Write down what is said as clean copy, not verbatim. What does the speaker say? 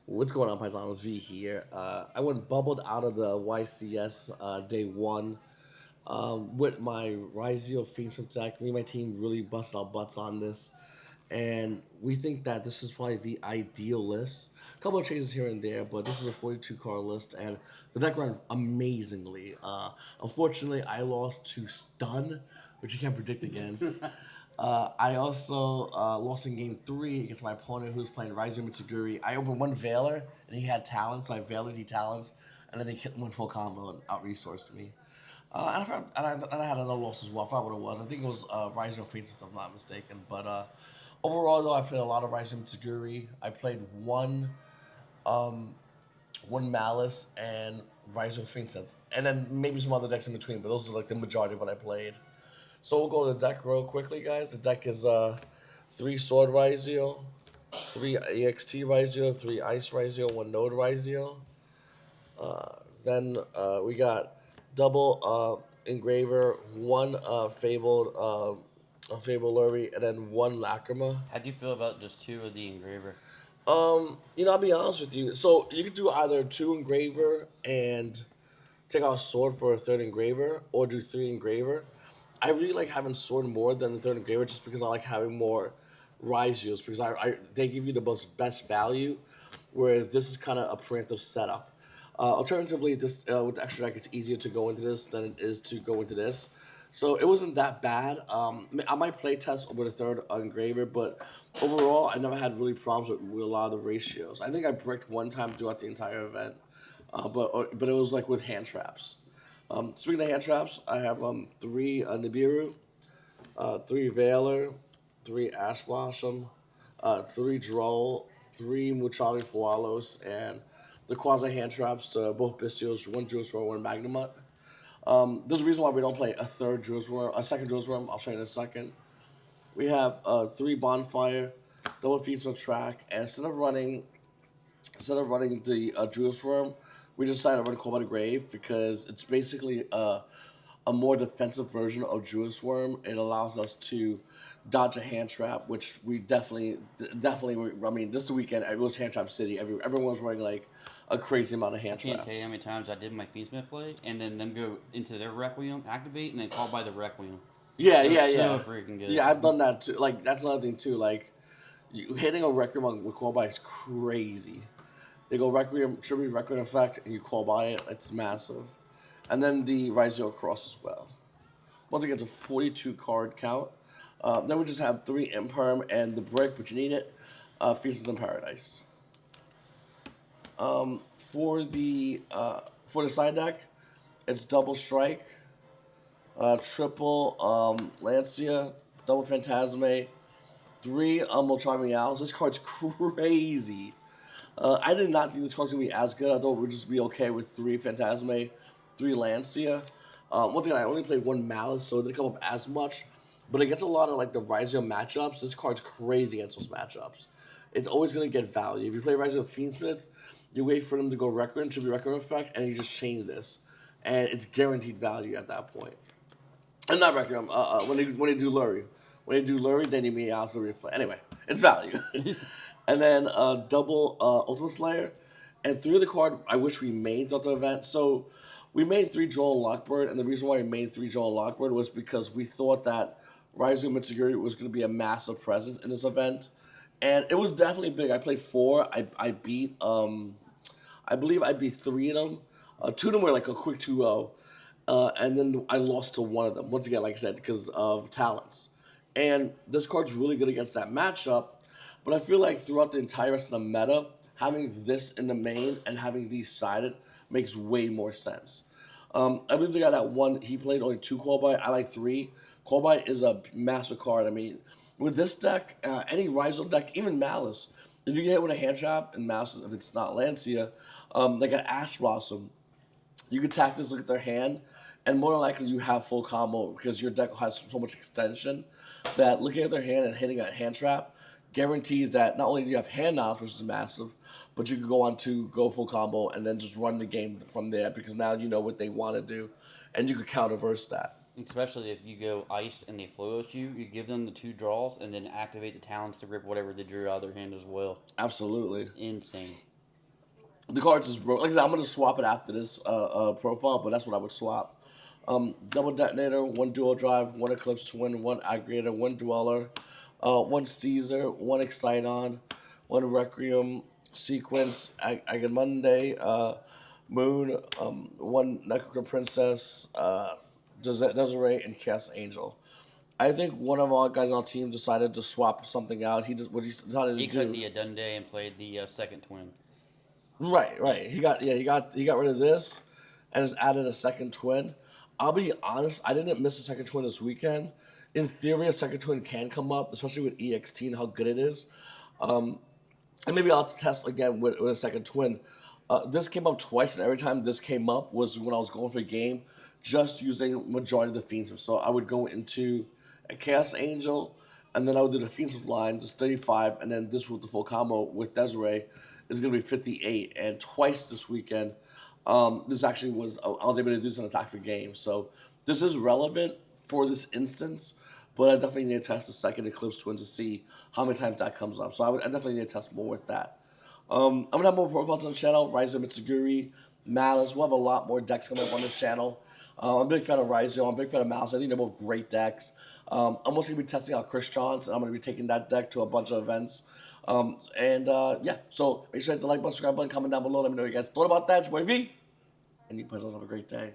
What's going on, Paisanos? V here. I went bubbled out of the YCS day one with my Ryzeal Fiendsmith deck. Me and my team really busted our butts on this, and we think that this is probably the ideal list. A couple of changes here and there, but this is a 42 card list, and the deck ran amazingly. Unfortunately, I lost to Stun, which you can't predict against. I also lost in game three against my opponent who was playing Ryzeal Mitsuguri. I opened one Veiler, and he had talents, so I Veilered, he talents, and then he went full combo and out-resourced me. And I had another loss as well. I forgot what it was. I think it was Ryzeal Fiendsmith, if I'm not mistaken. But overall, though, I played a lot of Ryzeal Mitsuguri. I played um, one Malice and Ryzeal Fiendsmith, and then maybe some other decks in between. But those are like the majority of what I played. So we'll go to the deck real quickly, guys. The deck is three Sword Ryzeal, three EXT Ryzeal, three Ice Ryzeal, one Node Ryzeal. Then we got double Engraver, one Fabled Lurry, and then one Lacrima. How do you feel about just two of the engraver? I'll be honest with you. So you could do either two Engraver and take out Sword for a third Engraver, or do three Engraver. I really like having Sword more than the third Engraver just because I like having more Ryzeals because they give you the best value, where this is kind of a preemptive setup. Alternatively, this with the extra deck, it's easier to go into this than it is to go into this. So it wasn't that bad. I might play test with a third engraver, but overall, I never had really problems with a lot of the ratios. I think I bricked one time throughout the entire event, but it was like with hand traps. Speaking of hand traps, I have three Nibiru, three Veiler, three Ash Blossom, three Droll, three Muchali Fualos, and the quasi hand traps to both Bestials, one Juice Worm, one Magnamut. There's a reason why we don't play a third Juice Worm, a second Juice Worm. I'll show you in a second. We have three Bonfire, double Feedsmith track, and instead of running the Juice Worm, we just decided to run Cold by the Grave because it's basically a more defensive version of Juice Worm. It allows us to dodge a hand trap, which we definitely. I mean, this weekend it was hand trap city. Everyone was running like a crazy amount of hand I can't traps. tell you how many times I did my Fiendsmith play, and then them go into their Requiem, activate, and then call by the Requiem. Yeah, It was yeah, so yeah. freaking good. Yeah, I've done that too. Like that's another thing too. Like hitting a record with call by is crazy. They go Requiem, tribute Requiem effect, and you call by it. It's massive. And then the Ryzeal Cross as well. Once again, it's a 42 card count. Then we just have three Imperm and the Brick, but you need it. Feast within Paradise. For the side deck, it's double Strike, triple Lancia, double Phantasme, three Molchami Owls. This card's crazy. I did not think this card's gonna be as good. I thought we'd just be okay with three Phantasme, three Lancia. Once again, I only played one Malice, so it didn't come up as much. But against a lot of like the Ryzeal matchups, this card's crazy against those matchups. It's always gonna get value. If you play Ryzeal Fiendsmith, you wait for them to go Requiem, should be Requiem effect, and you just chain this, and it's guaranteed value at that point. And not Requiem. When they do Lurry, then you may also replay. Anyway, it's value. And then double Ultimate Slayer, and through the card, I wish we made throughout the event. So we made three Joel and Lockbird, and the reason why we made three Joel and Lockbird was because we thought that Ryzeal Mitsuguri was going to be a massive presence in this event, and it was definitely big. I played four. I beat I believe I beat three of them. Two of them were like a quick 2-0. And then I lost to one of them. Once again, like I said, because of talents. And this card's really good against that matchup. But I feel like throughout the entire rest of the meta, having this in the main and having these sided makes way more sense. I believe the guy that won, he played only two Qualbite. I like three. Qualbite is a massive card. I mean, with this deck, any Ryzeal deck, even Malice, if you get hit with a hand trap and Malice, if it's not Lancia, like an Ash Blossom, you can attack this, look at their hand, and more than likely you have full combo because your deck has so much extension that looking at their hand and hitting a hand trap guarantees that not only do you have hand knowledge, which is massive, but you can go on to go full combo and then just run the game from there because now you know what they want to do, and you can counterverse that. Especially if you go ice and they float you, you give them the two draws and then activate the talents to rip whatever they drew out of their hand as well. Absolutely. Insane. The card just broke. Like I said, I'm gonna swap it after this profile, but that's what I would swap. Double detonator, one dual drive, one eclipse twin, one aggregator, one dweller, one Caesar, one Exciton, one Requiem sequence, Agamemnon, Moon, one Necroca Princess, Desiree, and Chaos Angel. I think one of our guys on our team decided to swap something out. He just what he decided to He do. cut the Adunde and played the second twin. Right. He got rid of this, and just added a second twin. I'll be honest, I didn't miss a second twin this weekend. In theory, a second twin can come up, especially with EXT and how good it is. And maybe I'll test again with a second twin. This came up twice, and every time this came up was when I was going for a game, just using majority of the Fiendsmith. So I would go into a Chaos Angel, and then I would do the Fiendsmith line, just 35, and then this with the full combo with Desiree is going to be 58. And twice this weekend, this actually was, I was able to do this in attack for game. So this is relevant for this instance, but I definitely need to test the second Eclipse Twin to see how many times that comes up. So I definitely need to test more with that. I'm going to have more profiles on the channel. Ryzeal Mitsuguri, Malice. We'll have a lot more decks coming up on this channel. I'm a big fan of Ryzeal. I'm a big fan of Malice. I think they're both great decks. I'm also going to be testing out Chris Johns, and I'm going to be taking that deck to a bunch of events. Yeah, so make sure to hit the like button, subscribe button, comment down below. Let me know what you guys thought about that. It's boy V, and you guys have a great day.